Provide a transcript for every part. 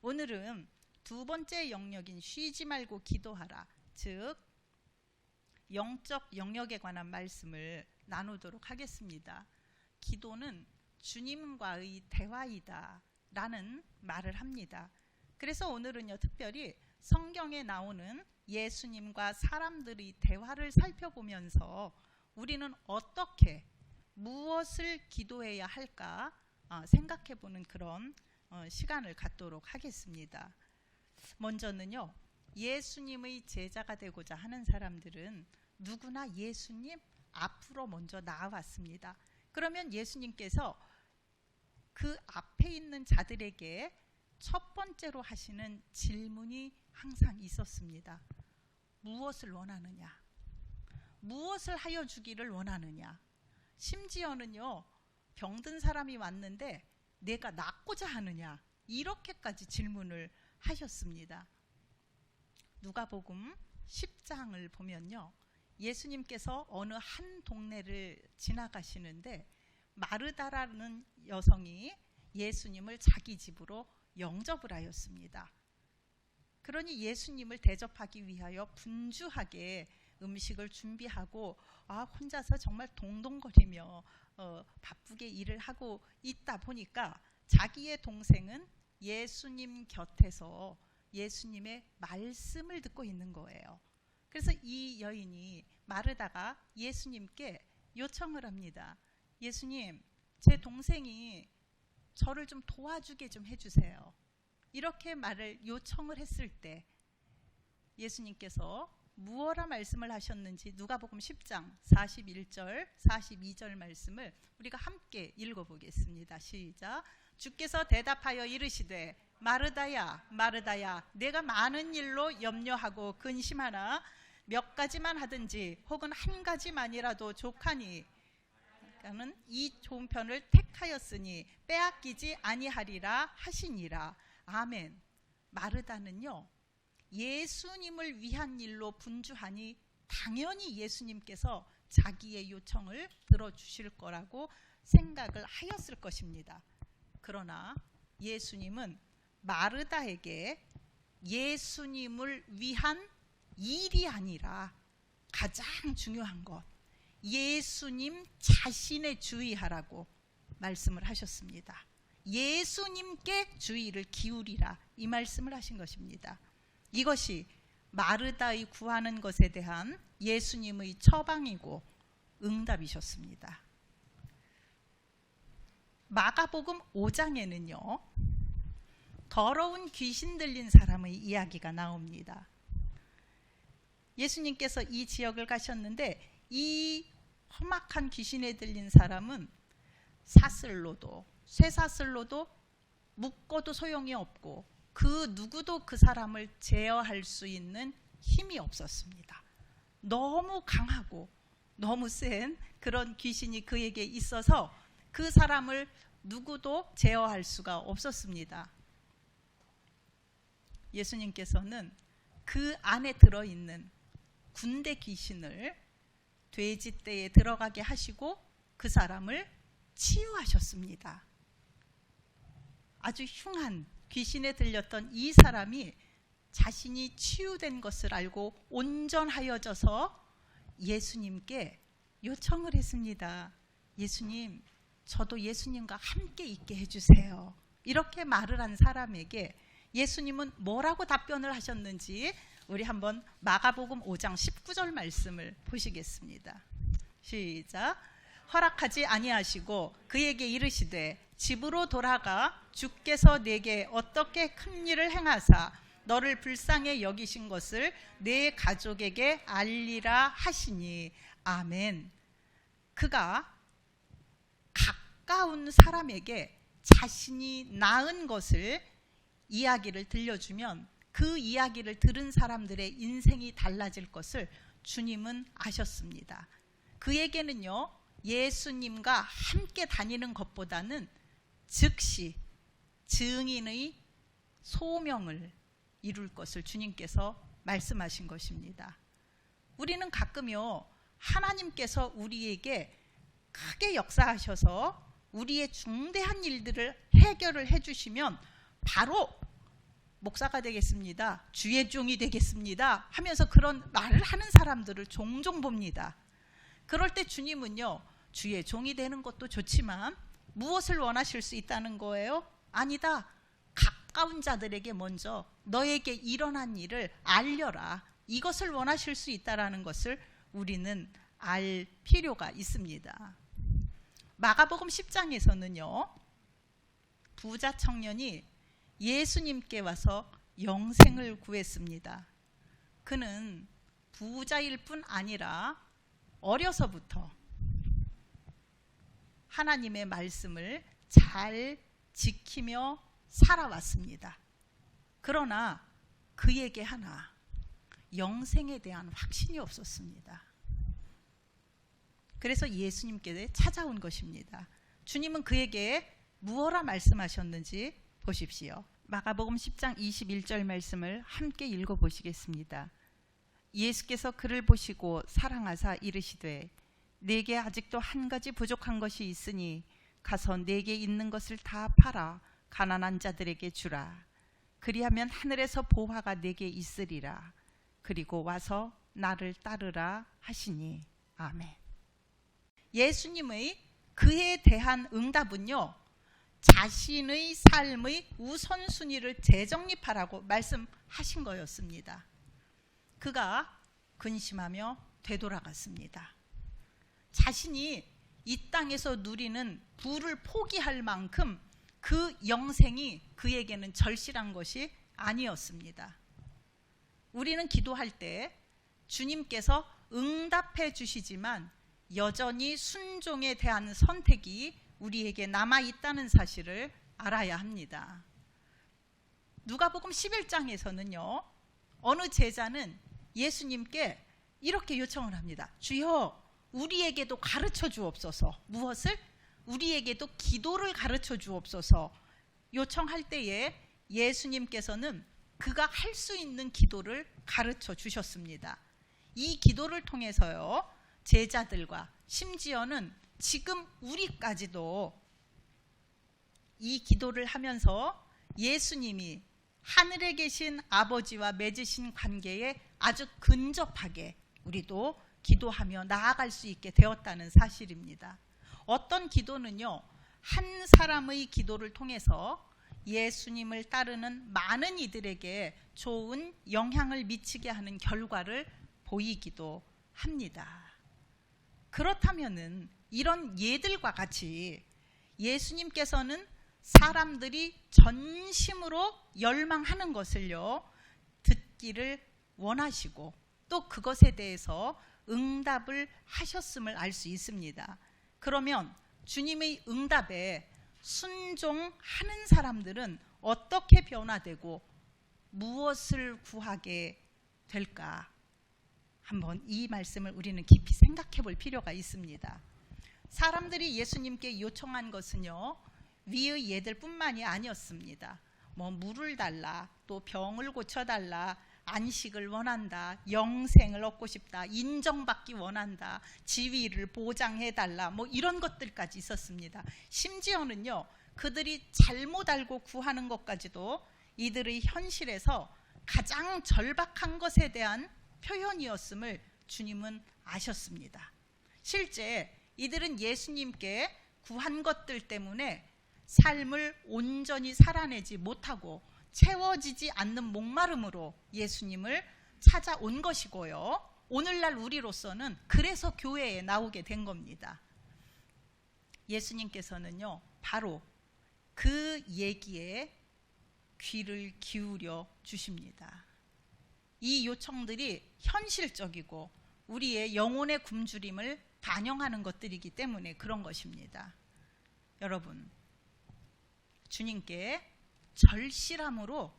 오늘은 두 번째 영역인 쉬지 말고 기도하라, 즉 영적 영역에 관한 말씀을 나누도록 하겠습니다. 기도는 주님과의 대화이다 라는 말을 합니다. 그래서 오늘은요, 특별히 성경에 나오는 예수님과 사람들의 대화를 살펴보면서 우리는 어떻게 무엇을 기도해야 할까 생각해보는 그런 시간을 갖도록 하겠습니다. 먼저는요, 예수님의 제자가 되고자 하는 사람들은 누구나 예수님 앞으로 먼저 나아왔습니다. 그러면 예수님께서 그 앞에 있는 자들에게 첫 번째로 하시는 질문이 항상 있었습니다. 무엇을 원하느냐? 무엇을 하여 주기를 원하느냐? 심지어는요, 병든 사람이 왔는데 내가 낫고자 하느냐? 이렇게까지 질문을 하셨습니다. 누가복음 10장을 보면요, 예수님께서 어느 한 동네를 지나가시는데 마르다라는 여성이 예수님을 자기 집으로 영접을 하였습니다. 그러니 예수님을 대접하기 위하여 분주하게 음식을 준비하고 혼자서 정말 동동거리며 바쁘게 일을 하고 있다 보니까 자기의 동생은 예수님 곁에서 예수님의 말씀을 듣고 있는 거예요. 그래서 이 여인이 마르다가 예수님께 요청을 합니다. 예수님, 제 동생이 저를 좀 도와주게 좀 해주세요. 이렇게 말을 요청을 했을 때 예수님께서 무엇라 말씀을 하셨는지 누가복음 10장 41절 42절 말씀을 우리가 함께 읽어보겠습니다. 시작. 주께서 대답하여 이르시되 마르다야 마르다야, 내가 많은 일로 염려하고 근심하나 몇 가지만 하든지 혹은 한 가지만이라도 족하니 그러니까는 이 좋은 편을 택하였으니 빼앗기지 아니하리라 하시니라. 아멘. 마르다는요, 예수님을 위한 일로 분주하니 당연히 예수님께서 자기의 요청을 들어주실 거라고 생각을 하였을 것입니다. 그러나 예수님은 마르다에게 예수님을 위한 일이 아니라 가장 중요한 것, 예수님 자신에 주의하라고 말씀을 하셨습니다. 예수님께 주의를 기울이라, 이 말씀을 하신 것입니다. 이것이 마르다의 구하는 것에 대한 예수님의 처방이고 응답이셨습니다. 마가복음 5장에는요, 더러운 귀신 들린 사람의 이야기가 나옵니다. 예수님께서 이 지역을 가셨는데 이 험악한 귀신에 들린 사람은 사슬로도 쇠사슬로도 묶어도 소용이 없고 그 누구도 그 사람을 제어할 수 있는 힘이 없었습니다. 너무 강하고 너무 센 그런 귀신이 그에게 있어서 그 사람을 누구도 제어할 수가 없었습니다. 예수님께서는 그 안에 들어있는 군대 귀신을 돼지떼에 들어가게 하시고 그 사람을 치유하셨습니다. 아주 흉한 귀신에 들렸던 이 사람이 자신이 치유된 것을 알고 온전하여져서 예수님께 요청을 했습니다. 예수님, 저도 예수님과 함께 있게 해주세요. 이렇게 말을 한 사람에게 예수님은 뭐라고 답변을 하셨는지 우리 한번 마가복음 5장 19절 말씀을 보시겠습니다. 시작. 허락하지 아니하시고 그에게 이르시되 집으로 돌아가 주께서 내게 어떻게 큰 일을 행하사 너를 불쌍히 여기신 것을 내 가족에게 알리라 하시니. 아멘. 그가 가까운 사람에게 자신이 낳은 것을 이야기를 들려주면 그 이야기를 들은 사람들의 인생이 달라질 것을 주님은 아셨습니다. 그에게는요, 예수님과 함께 다니는 것보다는 즉시 증인의 소명을 이룰 것을 주님께서 말씀하신 것입니다. 우리는 가끔요, 하나님께서 우리에게 크게 역사하셔서 우리의 중대한 일들을 해결을 해주시면 바로 목사가 되겠습니다. 주의 종이 되겠습니다. 하면서 그런 말을 하는 사람들을 종종 봅니다. 그럴 때 주님은요, 주의 종이 되는 것도 좋지만 무엇을 원하실 수 있다는 거예요? 아니다. 가까운 자들에게 먼저 너에게 일어난 일을 알려라. 이것을 원하실 수 있다는 것을 우리는 알 필요가 있습니다. 마가복음 10장에서는요, 부자 청년이 예수님께 와서 영생을 구했습니다. 그는 부자일 뿐 아니라 어려서부터 하나님의 말씀을 잘 지키며 살아왔습니다. 그러나 그에게 하나 영생에 대한 확신이 없었습니다. 그래서 예수님께 찾아온 것입니다. 주님은 그에게 무엇라 말씀하셨는지 보십시오. 마가복음 10장 21절 말씀을 함께 읽어보시겠습니다. 예수께서 그를 보시고 사랑하사 이르시되 내게 아직도 한 가지 부족한 것이 있으니 가서 내게 있는 것을 다 팔아 가난한 자들에게 주라. 그리하면 하늘에서 보화가 내게 있으리라. 그리고 와서 나를 따르라 하시니. 아멘. 예수님의 그에 대한 응답은요, 자신의 삶의 우선순위를 재정립하라고 말씀하신 거였습니다. 그가 근심하며 되돌아갔습니다. 자신이 이 땅에서 누리는 부를 포기할 만큼 그 영생이 그에게는 절실한 것이 아니었습니다. 우리는 기도할 때 주님께서 응답해 주시지만 여전히 순종에 대한 선택이 우리에게 남아있다는 사실을 알아야 합니다. 누가복음 11장에서는요, 어느 제자는 예수님께 이렇게 요청을 합니다. 주여, 우리에게도 가르쳐 주옵소서. 무엇을? 우리에게도 기도를 가르쳐 주옵소서. 요청할 때에 예수님께서는 그가 할 수 있는 기도를 가르쳐 주셨습니다. 이 기도를 통해서요, 제자들과 심지어는 지금 우리까지도 이 기도를 하면서 예수님이 하늘에 계신 아버지와 맺으신 관계에 아주 근접하게 우리도 기도하며 나아갈 수 있게 되었다는 사실입니다. 어떤 기도는요, 한 사람의 기도를 통해서 예수님을 따르는 많은 이들에게 좋은 영향을 미치게 하는 결과를 보이기도 합니다. 그렇다면은 이런 예들과 같이 예수님께서는 사람들이 전심으로 열망하는 것을요, 듣기를 원하시고 또 그것에 대해서 응답을 하셨음을 알 수 있습니다. 그러면 주님의 응답에 순종하는 사람들은 어떻게 변화되고 무엇을 구하게 될까? 한번 이 말씀을 우리는 깊이 생각해 볼 필요가 있습니다. 사람들이 예수님께 요청한 것은요, 위의 예들뿐만이 아니었습니다. 물을 달라, 또 병을 고쳐달라, 안식을 원한다, 영생을 얻고 싶다, 인정받기 원한다, 지위를 보장해달라, 이런 것들까지 있었습니다. 심지어는요, 그들이 잘못 알고 구하는 것까지도 이들의 현실에서 가장 절박한 것에 대한 표현이었음을 주님은 아셨습니다. 실제 이들은 예수님께 구한 것들 때문에 삶을 온전히 살아내지 못하고 채워지지 않는 목마름으로 예수님을 찾아온 것이고요, 오늘날 우리로서는 그래서 교회에 나오게 된 겁니다. 예수님께서는요, 바로 그 얘기에 귀를 기울여 주십니다. 이 요청들이 현실적이고 우리의 영혼의 굶주림을 반영하는 것들이기 때문에 그런 것입니다. 여러분, 주님께 절실함으로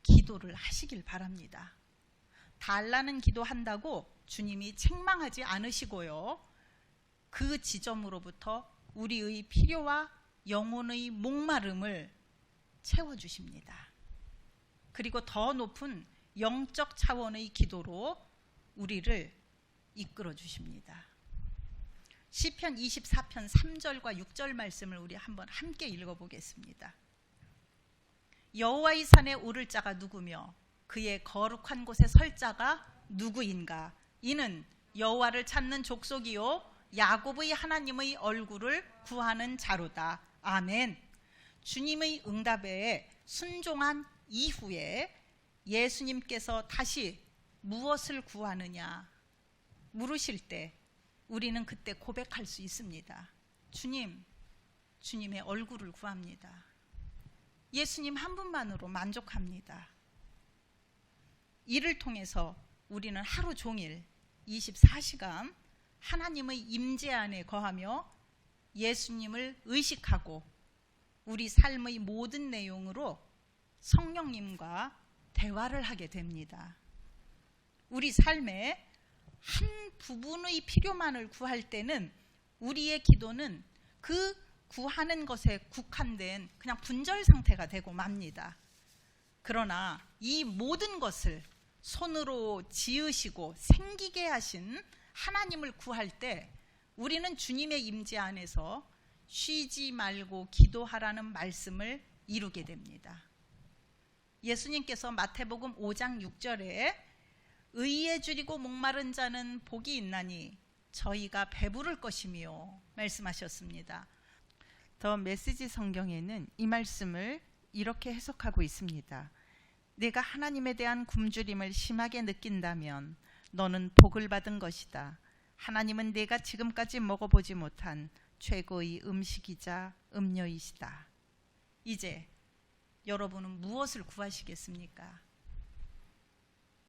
기도를 하시길 바랍니다. 달라는 기도한다고 주님이 책망하지 않으시고요, 그 지점으로부터 우리의 필요와 영혼의 목마름을 채워주십니다. 그리고 더 높은 영적 차원의 기도로 우리를 이끌어 주십니다. 시편 24편 3절과 6절 말씀을 우리 한번 함께 읽어보겠습니다. 여호와의 산에 오를 자가 누구며 그의 거룩한 곳에 설 자가 누구인가? 이는 여호와를 찾는 족속이요 야곱의 하나님의 얼굴을 구하는 자로다. 아멘. 주님의 응답에 순종한 이후에 예수님께서 다시 무엇을 구하느냐 물으실 때 우리는 그때 고백할 수 있습니다. 주님, 주님의 얼굴을 구합니다. 예수님 한 분만으로 만족합니다. 이를 통해서 우리는 하루 종일 24시간 하나님의 임재 안에 거하며 예수님을 의식하고 우리 삶의 모든 내용으로 성령님과 대화를 하게 됩니다. 우리 삶의 한 부분의 필요만을 구할 때는 우리의 기도는 그 구하는 것에 국한된 그냥 분절 상태가 되고 맙니다. 그러나 이 모든 것을 손으로 지으시고 생기게 하신 하나님을 구할 때 우리는 주님의 임재 안에서 쉬지 말고 기도하라는 말씀을 이루게 됩니다. 예수님께서 마태복음 5장 6절에 의에 줄이고 목마른 자는 복이 있나니 저희가 배부를 것이며 말씀하셨습니다. 더 메시지 성경에는 이 말씀을 이렇게 해석하고 있습니다. 내가 하나님에 대한 굶주림을 심하게 느낀다면 너는 복을 받은 것이다. 하나님은 내가 지금까지 먹어보지 못한 최고의 음식이자 음료이시다. 이제 여러분은 무엇을 구하시겠습니까?